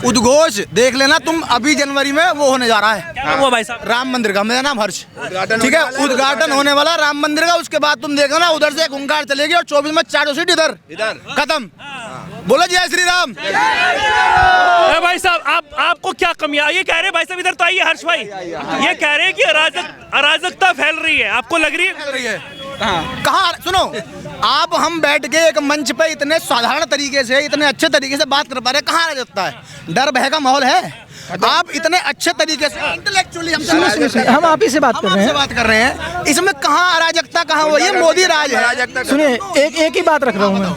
उद्घोष देख लेना तुम, अभी जनवरी में वो होने जा रहा है। क्या हुआ भाई साहब? राम मंदिर का, मेरा नाम हर्ष, ठीक है, उद्घाटन होने वाला राम मंदिर का। उसके बाद तुम देखो ना, उधर से एक हुंकार चलेगी और 24 में 4 सीट इधर खत्म। बोलो जय श्री राम। भाई साहब आपको क्या कमी है? ये कह रहे भाई साहब इधर तो आइए हर्ष भाई, ये कह रहे हैं कि अराजकता फैल रही है, आपको लग रही है? फैल रही है कहाँ? सुनो, आप हम बैठ के एक मंच पे इतने साधारण तरीके से, इतने अच्छे तरीके से बात कर पा रहे हैं, कहाँ अराजकता है? डर भय का माहौल है? आप इतने अच्छे तरीके से इंटेलेक्चुअली हम आप ही से बात कर रहे हैं, इसमें कहाँ अराजकता, कहाँ वो? ये मोदी राज है। सुनिए, एक ही बात रख रहा हूँ मैं,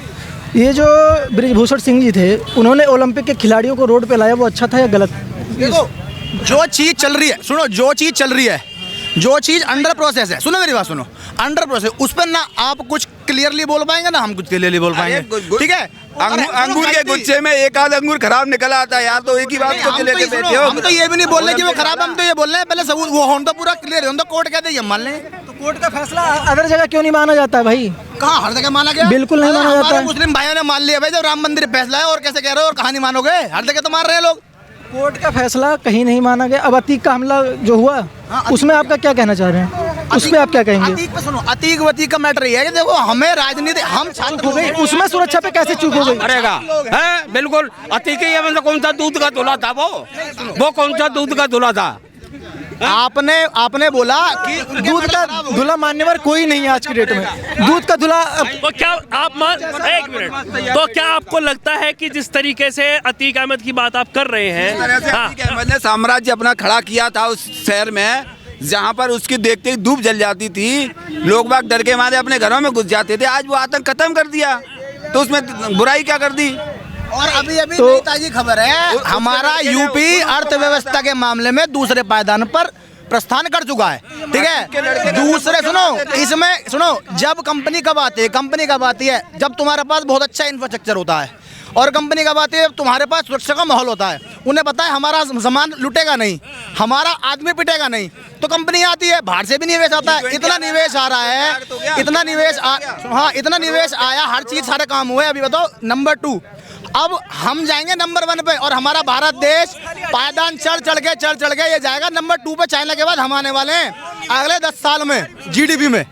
ये जो बृजभूषण सिंह जी थे, उन्होंने ओलंपिक के खिलाड़ियों को रोड पे लाया, वो अच्छा था या गलत? देखो, जो चीज चल रही है, सुनो, जो चीज चल रही है, जो चीज अंडर प्रोसेस है, सुनो मेरी बात सुनो, अंडर प्रोसेस, उस पर ना आप कुछ क्लियरली बोल पाएंगे ना हम कुछ क्लियरली बोल पाएंगे, ठीक है? अंगूर के गुच्छे में एक आध अंगूर खराब निकल आता है यार, तो एक ही बात को लेके बैठे हो। हम तो ये भी नहीं बोल रहे कि वो खराब, हम तो ये बोल रहे हैं पहले सबूत वो हों तो पूरा क्लियर हो, तो कोर्ट कहते हैं हम मान लेंगे। तो कोर्ट का फैसला अदर जगह क्यों नहीं माना जाता है भाई? कहाँ हर जगह माना गया? बिल्कुल नहीं माना जाता है। मुस्लिम भाइयों ने मान लिया भाई जब राम मंदिर फैसला है, और कैसे कह रहे हो और कहानी मानोगे? हर जगह तो मार रहे हैं लोग। कोर्ट का फैसला कहीं नहीं माना गया। अब अतीक का हमला जो हुआ, उसमें आपका क्या कहना चाह रहे हैं? उस पे आप क्या कहेंगे? अतीक पे सुनो, अतीक वतीक का मैटर ये है कि देखो, हमें राजनीति, हम छात्र हो गए, उसमें सुरक्षा पे कैसे चूक हो गई? है बिल्कुल। अतीक ये मतलब कौन सा दूध का धुला था? वो कौन सा दूध का धुला था? आपने बोला कि दूध का धुला मानने वाला कोई नहीं है आज की डेट में। दूध का धुला तो क्या आप एक मिनट, तो क्या आपको लगता है कि जिस तरीके से अतीक अहमद की बात आप कर रहे हैं, अतीक अहमद ने साम्राज्य अपना खड़ा किया था उस शहर में, जहाँ पर उसकी देखते ही धूप जल जाती थी, लोग बाग डर के मारे अपने घरों में घुस जाते थे, आज वो आतंक खत्म कर दिया, तो उसमें बुराई क्या कर दी? और अभी तो ताजी खबर है, हमारा यूपी अर्थव्यवस्था के मामले में दूसरे पायदान पर प्रस्थान कर चुका है, ठीक है? दूसरे सुनो, इसमें सुनो, जब कंपनी कब आती है? कंपनी कब आती है? जब तुम्हारे पास बहुत अच्छा इंफ्रास्ट्रक्चर होता है, और कंपनी कब आती है? तुम्हारे पास सुरक्षा का माहौल होता है। उन्हें पता है हमारा सामान लुटेगा नहीं, हमारा आदमी पिटेगा नहीं, तो कंपनी आती है, बाहर से भी निवेश आता है। इतना निवेश आ रहा है, इतना निवेश इतना निवेश आया, हर चीज सारे काम हुए। अभी बताओ नंबर 2, अब हम जाएंगे नंबर 1 पे, और हमारा भारत देश पायदान चढ़ के ये जाएगा नंबर 2 पे। चाइना के बाद हम आने वाले हैं अगले 10 साल में जीडीपी में,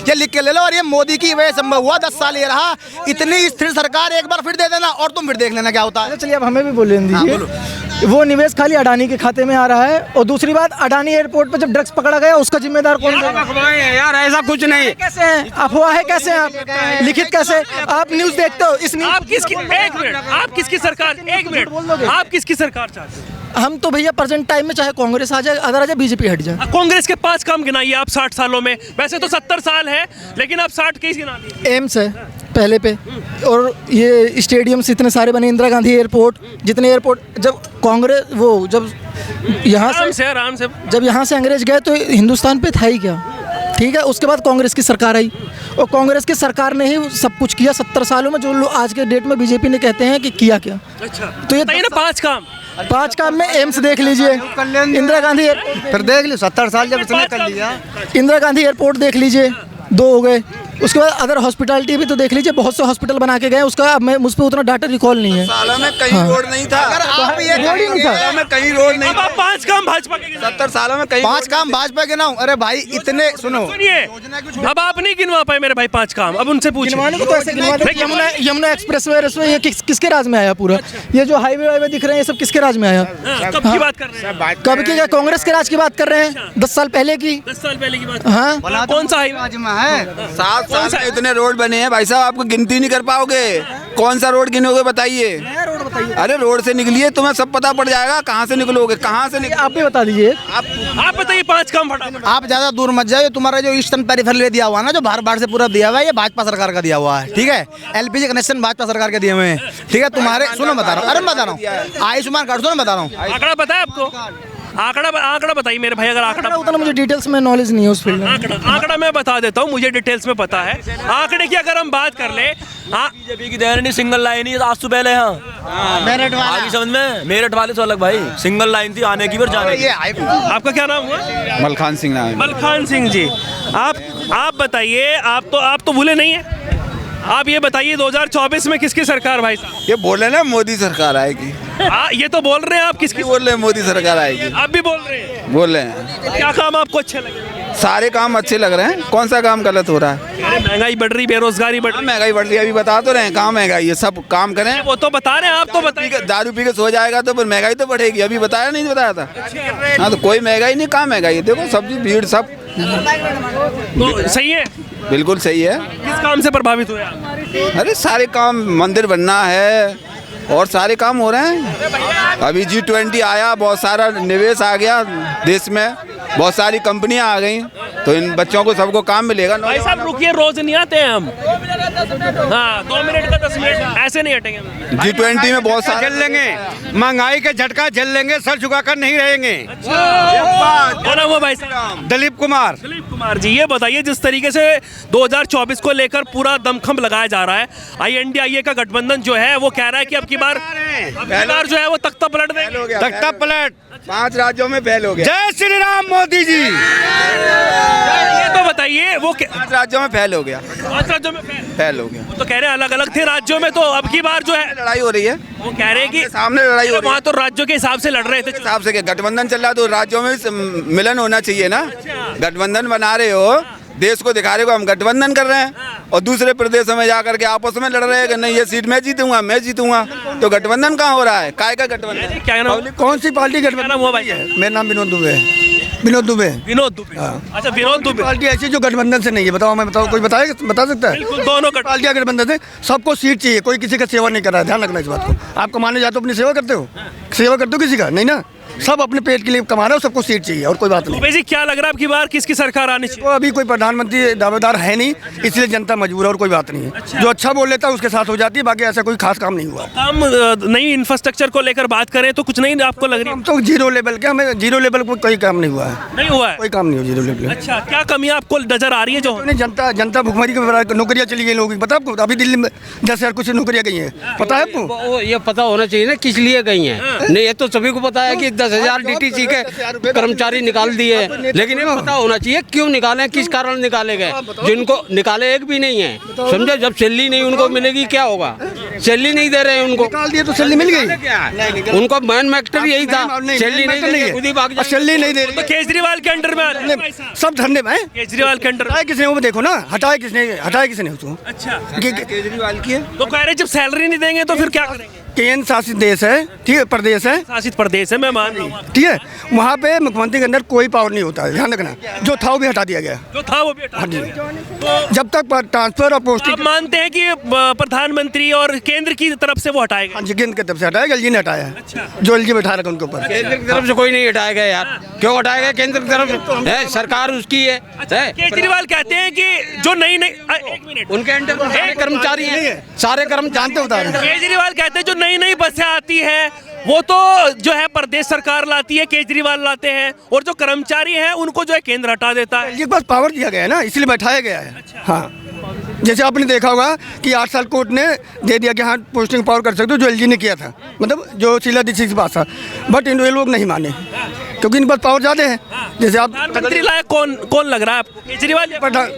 ये लिख के ले लो। और ये मोदी की वजह संभव हुआ, 10 साल ये रहा। इतनी स्थिर सरकार एक बार फिर दे देना, और तुम फिर देख लेना क्या होता है। चलिए अब हमें भी बोलने दीजिए। वो निवेश खाली अडानी के खाते में आ रहा है, और दूसरी बात, अडानी एयरपोर्ट पर जब ड्रग्स पकड़ा गया, उसका जिम्मेदार कौन है? यार ऐसा कुछ नहीं। कैसे हैं अफवाह है? कैसे हैं आप? लिखित कैसे? आप न्यूज देखते हो? इस आप किसकी, एक मिनट, आप किसकी सरकार, एक मिनट, आप किसकी सरकार चाहते हैं? हम तो भैया प्रेजेंट टाइम में चाहे कांग्रेस आ जाए, अदर आ जाए, बीजेपी हट जाए। कांग्रेस के 5 काम गिनाइए आप 60 सालों में। वैसे तो 70 साल है, लेकिन आप 60 केस गिना दिए। एम्स है पहले पे, और ये स्टेडियम्स इतने सारे बने, इंदिरा गांधी एयरपोर्ट, जितने एयरपोर्ट, जब कांग्रेस वो जब यहाँ से आराम से जब यहाँ से अंग्रेज गए तो हिंदुस्तान पे था ही क्या? ठीक है, उसके बाद कांग्रेस की सरकार आई, और कांग्रेस की सरकार ने ही सब कुछ किया 70 सालों में, जो लोग आज के डेट में बीजेपी ने कहते हैं कि किया क्या। अच्छा, तो ये 5 काम में एम्स देख लीजिए, इंदिरा गांधी एयरपोर्ट फिर देख लो, 70 साल जब इसने कर लिया, इंदिरा गांधी एयरपोर्ट देख लीजिए, 2 हो गए। उसके बाद अदर हॉस्पिटैलिटी भी तो देख लीजिए, बहुत से हॉस्पिटल बना के गए, उसका अब मैं मुझ पर उतना डाटा रिकॉल नहीं है। सालों में कहीं रोड नहीं था, अगर आप ये सालों में कहीं रोड नहीं था। 5 काम भाजपा के 70 सालों में कहीं 5 काम भाजपा के ना हो। अरे भाई इतने सुनो, सुनिए, अब आप नहीं गिनवा पाए मेरे भाई 5 काम, अब उनसे पूछिए। यमुना एक्सप्रेसवे ये किसके राज में आया पूरा? ये जो हाईवे दिख रहे हैं, ये सब किसके राज में आया? कब की बात कर रहे हैं? कब की? कांग्रेस के राज की बात कर रहे हैं, 10 साल पहले की। 10 साल पहले की बात। हाँ, कौन सा हाईवे? 7 साल में इतने रोड बने हैं भाई साहब, आपको गिनती नहीं कर पाओगे। कौन सा रोड गिनोगे बताइए? अरे रोड से निकलिए, तुम्हें सब पता पड़ जाएगा कहाँ से निकलोगे, कहाँ से आप भी बता दीजिए। आप बताइए 5 काम फटाफट। आप ज्यादा दूर मत जाइए। तुम्हारा जो ईस्टर्न पेरिफेरल दिया हुआ है ना, जो बाहर से पूरा दिया हुआ है, ये भाजपा सरकार का दिया हुआ है, ठीक है? एलपीजी कनेक्शन भाजपा सरकार के दिए हुए हैं, ठीक है? तुम्हारे सुनो बता रहा हूँ, अरे बता रहा हूँ, आयुष्मान कार्ड सुनो बता रहा हूँ। आंकड़ा पता है आपको? आंकड़ा बताइए मेरे भाई, अगर आंकड़ा उतना मुझे डिटेल्स में नॉलेज नहीं है उस फील्ड में। आंकड़ा मैं बता देता हूँ, मुझे डिटेल्स में पता है। आंकड़े की अगर हम बात कर ले, बीजेपी की देन नहीं, सिंगल लाइन ही आज से पहले। मेरठ वाला आगे समझ में, मेरठ वाले तो अलग भाई, सिंगल लाइन थी आने की फिर जाने की। आपका क्या नाम हुआ? मलखान सिंह नाम है। मलखान सिंह जी, आप बताइए, आप तो भूले नहीं है? आप ये बताइए 2024 में किसकी सरकार भाई साहब? ये बोले ना मोदी सरकार आएगी, ये तो बोल रहे हैं आप किसकी बोल रहे हैं मोदी सरकार आएगी, आप भी बोल रहे हैं। बोल रहे हैं। क्या काम आपको अच्छे लगे? सारे काम अच्छे लग रहे हैं, कौन सा काम गलत हो रहा है? अरे महंगाई बढ़ रही, बेरोजगारी बढ़ रही, महंगाई बढ़ रही है, अभी बता तो रहे हैं कहाँ महंगाई है, सब काम करें। वो तो बता रहे हैं, आप तो बताइए। दारू पी के सो जाएगा तो फिर महंगाई तो बढ़ेगी, अभी बताया नहीं बताया था। हाँ तो कोई महंगाई नहीं, कहाँ महंगाई है? देखो सब्जी भीड़ सब तो सही है, बिल्कुल सही है। किस काम से प्रभावित हुए आप? अरे सारे काम, मंदिर बनना है और सारे काम हो रहे हैं। अभी G20 आया, बहुत सारा निवेश आ गया देश में, बहुत सारी कंपनियां आ गई, तो इन बच्चों को सबको काम मिलेगा। भाई साहब रुकिए, रोज नहीं आते हैं हम। हाँ 2 मिनट का 10 मिनट ऐसे नहीं हटेंगे। G20 में बहुत सारे झेल लेंगे, महंगाई का झटका झेल लेंगे, सर झुकाकर नहीं रहेंगे। क्या नाम हुआ भाई साहब? दिलीप कुमार। दिलीप कुमार जी, ये बताइए जिस तरीके से 2024 को लेकर पूरा दमखम लगाया जा रहा है, INDIA का गठबंधन जो है वो कह रहा है कि अब की बार जो है वो तख्ता पलट देंगे। तख्ता पलट 5 राज्यों में फेल हो गया। जय श्री राम मोदी जी। ये तो बताइए वो 5 राज्यों में फेल हो गया, 5 राज्यों में फेल हो गया। वो तो कह रहे हैं अलग अलग थे राज्यों में, तो अब की बार जो है लड़ाई हो रही है, वो कह रहे हैं कि सामने लड़ाई हो रही है। वहाँ तो राज्यों के हिसाब से लड़ रहे थे। हिसाब से गठबंधन चल रहा है तो राज्यों में मिलन होना चाहिए ना। गठबंधन बना रहे हो, देश को दिखा रहे हो हम गठबंधन कर रहे हैं, और दूसरे प्रदेशों में जाकर के आपस में लड़ रहे हैं कि नहीं ये सीट मैं जीतूंगा, मैं जीतूंगा, तो गठबंधन कहाँ हो रहा है? काय का गठबंधन? क्या नाम? कौन सी पार्टी क्या नाम हुआ भाई? मेरा नाम विनोद दुबे है। विनोद दुबे। विनोद दुबे। अच्छा विनोद दुबे। पार्टी ऐसी जो गठबंधन से नहीं है, बताओ, मैं बताओ, कोई बता सकता है? बिल्कुल, दोनों पार्टियां गठबंधन से, सबको सीट चाहिए, कोई किसी का सेवा नहीं कर रहा है, ध्यान रखना इस बात को। आप कमाने जाते हो अपनी सेवा करते हो? सेवा करते हो किसी का? नहीं ना, सब अपने पेट के लिए कमा रहे हो, सबको सीट चाहिए और कोई बात नहीं। दुबे जी क्या लग रहा है अब की बार किसकी सरकार आनी चाहिए? तो अभी कोई प्रधानमंत्री दावेदार है नहीं, इसलिए जनता मजबूर है और कोई बात नहीं है। जो अच्छा बोल लेता है उसके साथ हो जाती है, बाकी ऐसा कोई खास काम नहीं हुआ। हम नई इंफ्रास्ट्रक्चर को लेकर बात करें तो कुछ नहीं आपको लग रही है? हम तो जीरो लेवल के, हमें जीरो लेवल पर कोई काम नहीं हुआ है, नहीं हुआ है कोई काम नहीं हुआ जीरो लेवल। अच्छा क्या कमियां आपको नजर आ रही है? जो जनता भुखमरी के नौकरियां चली गई लोगों की, पता है आपको? अभी दिल्ली में 10,000 कुछ नौकरियां गई हैं, पता है आपको? ये पता होना चाहिए ना किस लिए गई हैं। नहीं ये तो सभी को पता है कि 10,000 DTC के कर्मचारी निकाल दिए, लेकिन ये पता होना चाहिए क्यों निकाले, किस कारण निकाले गए। जिनको निकाले एक भी नहीं है, समझे? जब सैलरी नहीं उनको मिलेगी क्या होगा? सैलरी नहीं दे रहे हैं उनको, निकाल दिए तो सैलरी मिल गई। उनको मेन मैटर यही था, सैलरी नहीं दे रहे, खुद ही भाग जाए। सैलरी नहीं दे रही तो केजरीवाल के अंडर में आ रहे हैं सब धरने में। केजरीवाल के अंडर। हटाए किसने? वो देखो ना, हटाए किसने उसको? अच्छा केजरीवाल की है तो कह रहे जब सैलरी नहीं देंगे तो फिर क्या करेंगे? केंद्र शासित देश है, ठीक है, प्रदेश है, शासित प्रदेश है, मैं मान रहा हूँ। ठीक है, वहाँ पे मुख्यमंत्री के अंदर कोई पावर नहीं होता है, ध्यान रखना। जो था वो भी हटा दिया गया, जो था वो भी हटा दिया। तो जब तक ट्रांसफर और पोस्टिंग। आप मानते हैं कि प्रधानमंत्री और केंद्र की तरफ से वो हटाएगा? हाँ जी, केंद्र की तरफ से हटाया, एलजी ने हटाया है, जो एलजी बैठा रखा उनके ऊपर। केंद्र की तरफ से कोई नहीं हटाएगा यार, क्यों हटाएगा? केंद्र की तरफ है, सरकार उसकी है। केजरीवाल कहते हैं कि जो नई एक मिनट, उनके अंडर सारे कर्मचारी हैं, सारे कर्मचारी जानते होता है। केजरीवाल कहते हैं जो नई बसें आती है वो तो जो है प्रदेश सरकार लाती है, केजरीवाल लाते हैं, और जो कर्मचारी हैं उनको जो है केंद्र हटा देता है। एलजी के पास पावर दिया गया है ना, इसलिए बैठाया गया है। हाँ, जैसे आपने देखा होगा कि 8 साल कोर्ट ने दे दिया कि हाँ पोस्टिंग पावर कर सकते हो, जो एलजी ने किया था, मतलब जो शीला दीक्षित के पास था, बट इन लोग नहीं माने क्योंकि इनके पास पावर ज़्यादा है। जैसे आप प्रधानमंत्री लायक कौन लग रहा है आपको, केजरीवाल?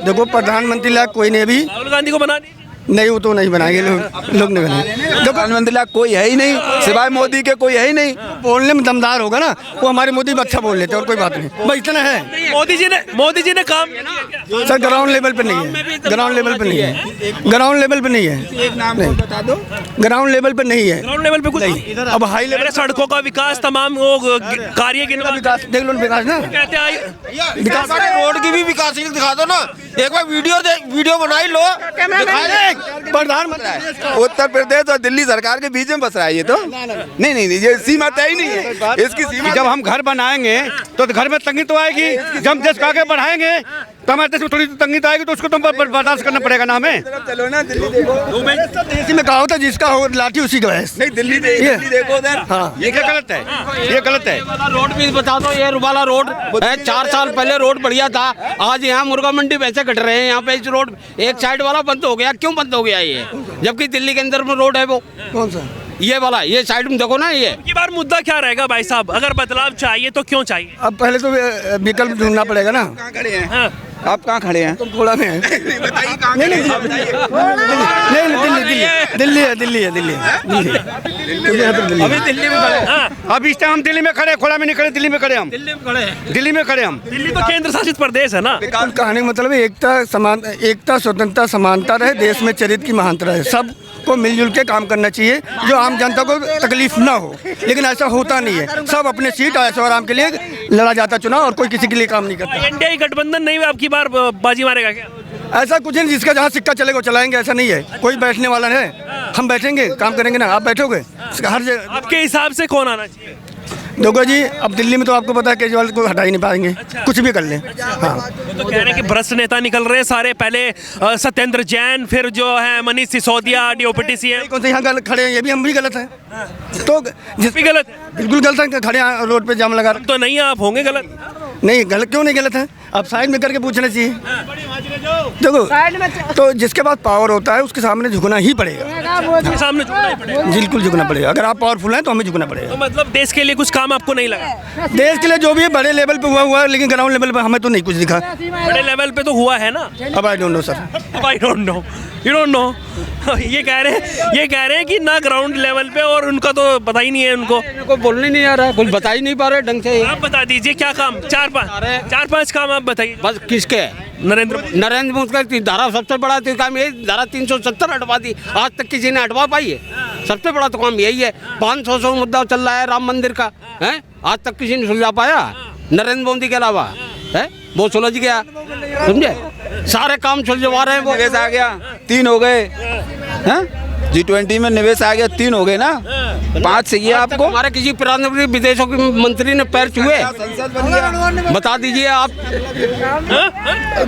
देखो प्रधानमंत्री लायक कोई नहीं, अभी राहुल गांधी को बना दी नहीं, वो तो नहीं बनाएंगे लोग नहीं बनाएंगे। प्रधानमंत्री लायक कोई है ही नहीं, सिवाय मोदी के कोई है ही नहीं। बोलने में दमदार होगा ना, वो हमारे मोदी अच्छा बोल लेते हैं और कोई बात नहीं, बस इतना है। मोदी जी ने काम सर ग्राउंड लेवल पे नहीं है, ग्राउंड लेवल पे नहीं है, ग्राउंड लेवल पे नहीं है, एक नाम बता दो। ग्राउंड लेवल पे नहीं है, ग्राउंड लेवल पे कुछ नहीं। अब हाई लेवल सड़कों का विकास, तमाम वो कार्य के विकास देख लो, विकास ना कहते हैं विकास, रोड की भी विकास दिखा दो ना, एक बार वीडियो बनाई लो। प्रधानमंत्री उत्तर प्रदेश और दिल्ली सरकार के बीच में बस रहा है ये तो। नहीं, ये सीमा तय ही नहीं है इसकी सीमा। जब हम घर बनाएंगे तो घर में तंगी तो आएगी, जब देश को आगे बढ़ाएंगे तो हमारे देश में थोड़ी तंगी तो आएगी, तो उसको तो बर्दाश्त करना पड़ेगा ना हमें। चलो ना दिल्ली देखो, देसी में कहा होता जिसका हो लाठी उसी का भैंस। नहीं दिल्ली देखो उधर। हाँ, ये क्या गलत है? ये गलत है। रोड भी बता दो, ये वाला रोड है, 4 साल पहले रोड बढ़िया था, आज यहाँ मुर्गा मंडी पैसे कट रहे हैं, यहाँ पे इस रोड एक साइड वाला बंद हो गया। क्यों बंद हो गया ये? जबकि दिल्ली के अंदर में रोड है वो कौन सा? ये वाला, ये साइड में देखो ना। ये की बार मुद्दा क्या रहेगा भाई साहब? अगर बदलाव चाहिए तो क्यों चाहिए? अब पहले तो विकल्प ढूंढना पड़ेगा ना। कहाँ खड़े हैं? हाँ। आप कहाँ खड़े हैं? तुम थोड़ा में हैं। बताइए कहाँ नहीं, खड़े नहीं, हैं? बताइए। दिल्ली है, दिल्ली है, दिल्ली है, दिल्ली है। क्योंकि यहाँ पे दिल्ली है। अभी दिल्ली में खड़े हैं। अब इस टाइम हम दिल्ली में खड़े, खोला में नहीं खड़े, दिल्ली में खड़े हम। दिल्ली में खड़े हैं। दिल्ली में खड़े हम। दिल्ली तो केंद्र शासित प्रदेश है ना। कुल कहने का मतलब है एकता स्वतंत्रता समानता रहे, देश में चरित्र की महानता रहे, सब को मिलजुल के काम करना चाहिए, जो आम जनता को तकलीफ ना हो। लेकिन ऐसा होता नहीं है, सब अपने सीट ऐशो आराम के लिए लड़ा जाता चुनाव और कोई किसी के लिए काम नहीं करता। इंडिया गठबंधन नहीं हुआ, अब की बार बाजी मारेगा क्या? ऐसा कुछ नहीं, जिसका जहाँ सिक्का चलेगा वो चलाएंगे, ऐसा नहीं है। कोई बैठने वाला है, हम बैठेंगे काम करेंगे ना, आप बैठोगे हर जगह। आपके हिसाब से कौन आना चाहिए? देखो जी, अब दिल्ली में तो आपको पता है केजरीवाल को हटा ही नहीं पाएंगे, कुछ भी कर लें। हाँ, वो तो कह रहे हैं कि भ्रष्ट नेता निकल रहे हैं सारे, पहले सत्येंद्र जैन, फिर जो है मनीष सिसोदिया, DOPT CM। कौन से यहाँ गलत खड़े हैं, ये भी हम भी गलत हैं। तो भी गलत है। बिल्कुल गलत है, खड़े हैं रोड पे जाम लगा रहे। तो नहीं, आप होंगे गलत। नहीं गलत क्यों नहीं गलत है, आप साइड में करके पूछना चाहिए। देखो, तो जिसके पास पावर होता है उसके सामने झुकना ही पड़ेगा, आपके सामने झुकना ही पड़ेगा। बिल्कुल झुकना पड़ेगा। अगर आप पावरफुल हैं तो हमें झुकना पड़ेगा। तो मतलब देश के लिए कुछ काम आपको नहीं लगा? देश के लिए जो भी है बड़े लेवल पे हुआ है, लेकिन ग्राउंड लेवल पे हमें तो नहीं कुछ दिखा। बड़े लेवल पे तो हुआ है ना। अब I don't know sir. I don't know, you don't know. ये कह रहे हैं कि ना ग्राउंड लेवल पे, और उनका तो पता ही नहीं है उनको। को बोलने नहीं आ रहा है, कुछ बता ही नहीं पा रहे ढंग से। आप बता दीजिए क्या काम, चार पांच काम आप बताइए। बस किसके? नरेंद्र मोदी का धारा सबसे बड़ा तो काम ये, धारा 370 हटवा दी, आज तक किसी ने हटवा पाई है? सबसे बड़ा तो काम यही है। 500 मुद्दा चल रहा है राम मंदिर का, है आज तक किसी ने सुलझा पाया नरेंद्र मोदी के अलावा? है वो सुलझ गया, समझे? सारे काम सुलझवा रहे हैं वो। निवेश आ गया, 3 हो गए हैं? G20 में निवेश आ गया, 3 हो गए ना, 5 चाहिए आपको। हमारे किसी प्रधानमंत्री विदेशों के मंत्री ने पैर छुए? संसद बन गया। बता दीजिए आप।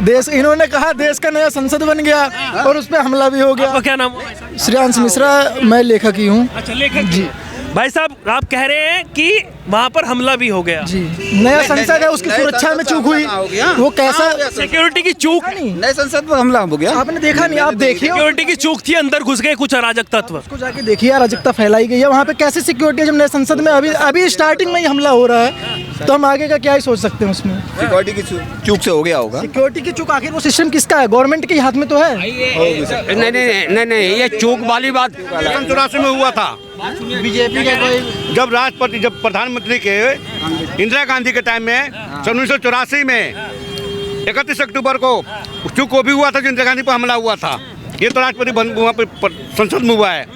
देश, इन्होंने कहा देश का नया संसद बन गया और उस पर हमला भी हो गया। आपका क्या नाम हुआ? श्रेयांश मिश्रा, मैं लेखक ही हूँ। अच्छा, लेखक जी। भाई साहब, आप कह रहे हैं कि वहाँ पर हमला भी हो गया जी। नया संसद है, उसकी सुरक्षा में चूक हुई, वो कैसा सिक्योरिटी की चूक नहीं, नए संसद पर हमला हो गया। आपने देखा नहीं? आप देखिए, सिक्योरिटी की चूक थी, अंदर घुस गए कुछ अराजक तत्व। उसको जाके देखिए, अराजकता फैलाई गई है वहाँ पे। कैसे सिक्योरिटी है जब नए संसद में अभी स्टार्टिंग में ही हमला हो रहा है, तो हम आगे का क्या ही सोच सकते हैं उसमें? सिक्योरिटी की चूक से हो गया होगा। सिक्योरिटी की चूक, आखिर वो सिस्टम किसका है? गवर्नमेंट के हाथ में तो है। नहीं, ये चूक वाली बात 84 में हुआ था, बीजेपी का कोई जब राष्ट्रपति, जब प्रधानमंत्री के इंदिरा गांधी के टाइम में 1984 में 31 अक्टूबर को चूक वो भी हुआ था, जो इंदिरा गांधी पर हमला हुआ था। ये तो राष्ट्रपति वहाँ पे संसद में हुआ है,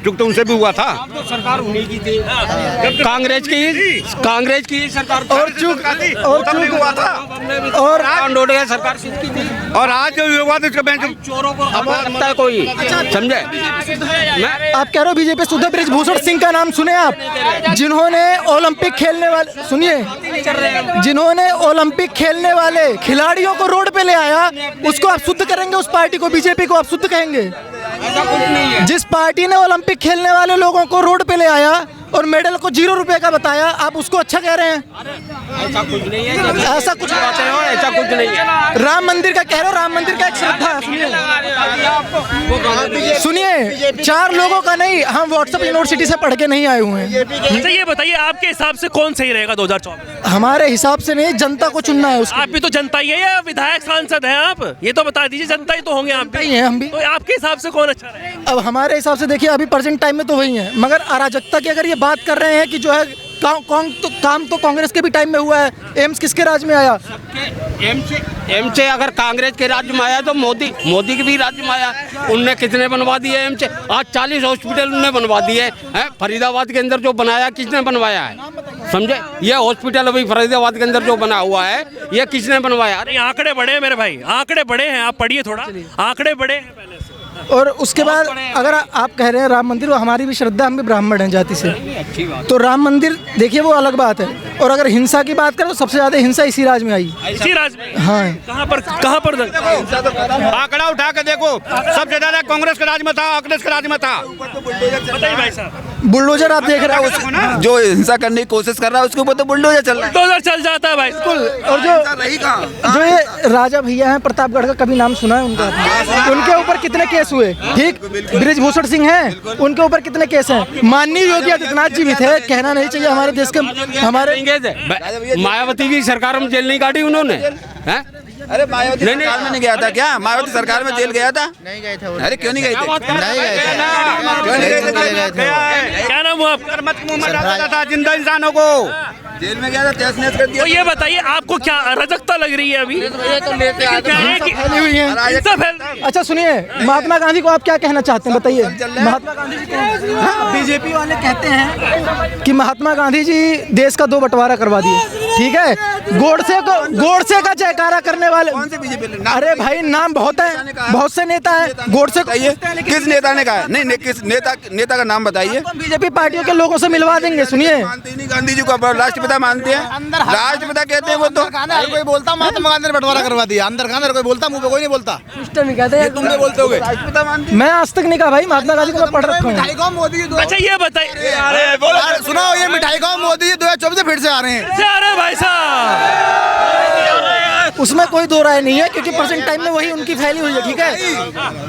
चूक तो उनसे भी हुआ था। सरकार उन्हीं की थी, कांग्रेस की सरकार। और चूक हुआ था, और उड़ गया, सरकार किसकी थी? और आज जो हुआ था उसका बेंच चोरों को लगता है कोई, समझे? आप कह रहे हो बीजेपी सुधा ब्रिजभूषण सिंह का नाम सुने आप? जिन्होंने ओलंपिक खेलने वाले, सुनिए, जिन्होंने ओलंपिक खेलने वाले खिलाड़ियों को रोड पे ले आया, उसको आप शुद्ध करेंगे? उस पार्टी को, बीजेपी को आप शुद्ध कहेंगे? जिस पार्टी ने ओलंपिक खेलने वाले लोगों को रोड पे ले आया और मेडल को 0 रुपए का बताया, आप उसको अच्छा कह रहे हैं? ऐसा कुछ नहीं है, ऐसा कुछ बातें हो, ऐसा कुछ नहीं है। राम मंदिर का कह रहे हो, राम मंदिर का एक श्रद्धा, सुनिए 4 लोगों का नहीं, हम व्हाट्सएप यूनिवर्सिटी से पढ़ के नहीं आए हुए हैं। अच्छा, ये बताइए आपके हिसाब से कौन सही रहेगा 2024? हमारे हिसाब से नहीं, जनता को चुनना है उसको। आप भी तो जनता ही है या विधायक सांसद हैं आप? ये तो बता दीजिए, जनता ही तो होंगे आप भी। हैं हम भी। तो आपके हिसाब से कौन अच्छा रहेगा? अब हमारे हिसाब से देखिए, अभी प्रेजेंट टाइम में तो वही है, मगर अराजकता की अगर ये बात कर रहे हैं कि जो है काम तो कांग्रेस के भी टाइम में हुआ है। एम्स किसके राज में आया? एम्स अगर कांग्रेस के राज्य में आया तो मोदी के भी राज्य में आया। उनने कितने बनवा दिए एम्स? आज 40 हॉस्पिटल उन्होंने बनवा दिए हैं। फरीदाबाद के अंदर जो बनाया, किसने बनवाया है? समझे? ये हॉस्पिटल अभी फरीदाबाद के अंदर जो बना हुआ है, ये किसने बनवाया? अरे आंकड़े बड़े हैं मेरे भाई, आंकड़े बड़े हैं, आप पढ़िए थोड़ा, आंकड़े बड़े हैं पहले से। और उसके बाद अगर आप कह रहे हैं राम मंदिर, वो हमारी भी श्रद्धा, हम भी ब्राह्मण हैं जाति से, तो राम मंदिर देखिए वो अलग बात है। और अगर हिंसा की बात करें तो सबसे ज्यादा हिंसा इसी राज्य में आई। इसी राज्य में? हाँ। कहाँ पर आंकड़ा उठा के देखो, सबसे ज्यादा कांग्रेस के राज में था, कांग्रेस के राज में था। बताइए भाई साहब। बुलडोजर आप देख रहे हो, जो हिंसा करने की कोशिश कर रहा है उसके ऊपर तो बुलडोजर चल रहा है। बुलडोजर चल जाता है भाई। और जो ये राजा भैया हैं प्रतापगढ़ का, कभी नाम सुना है उनका? उनके ऊपर कितने केस हुए? ठीक, ब्रिजभूषण सिंह हैं, उनके ऊपर कितने केस हैं? माननीय योगी आदित्यनाथ जी भी थे, कहना नहीं चाहिए हमारे देश के, हमारे मायावती की सरकार में जेल नहीं काटी उन्होंने, हैं? अरे मायावती सरकार में नहीं गया था क्या? मायावती सरकार में जेल गया था? नहीं गए थे। अरे क्यों नहीं गए थे? नहीं गए थे। क्यों नहीं गए थे? क्या नाम हुआ आपका? मत मुंह में डालता था जिंदा इंसानों को। जेल में गया था, तहस नहस कर दिया। तो ये बताइए आपको क्या अराजकता लग रही है अभी? क्या है कि फैली हुई है। हिंसा फैल- अच्छा सुनिए, महात्मा गांधी को आप क्या कहना चाहते हैं बताइए। महात्मा गांधी जी को बीजेपी वाले कहते हैं कि महात्मा गांधी जी देश का 2 बंटवारा करवा दिए, ठीक है। गोडसे का जयकारा करने वाले कौन से बीजेपी? अरे भाई नाम बहुत है, बहुत से नेता है। गोडसे को बताइए, किस नेता ने कहा है? नहीं, किस नेता का नाम बताइए। बीजेपी पार्टियों के लोगों से मिलवा देंगे। सुनिए, मानते ही नहीं गांधी जी को, राष्ट्रपिता मानते हैं, राष्ट्रपिता कहते हैं वो तो। हर कोई बोलता महात्मा गांधी ने बंटवारा करवा दिया, अंदर खाना कोई बोलता, मुंह पे कोई नहीं बोलता। सिस्टम ही कहते हैं। तुम भी बोलते होगे। राष्ट्रपिता मानते मैं आज तक नहीं कहा भाई, महात्मा गांधी को मैं पढ़ रखा हूँ। मिठाई खाओ मोदी जी अच्छा ये बताइए, यार सुनो, ये मिठाई खाओ मोदी जी 2024 से फिर से आ रहे हैं। अरे भाई साहब उसमें कोई दो राय नहीं है, क्योंकि प्रेजेंट टाइम में वही उनकी फैली हुई है, ठीक है।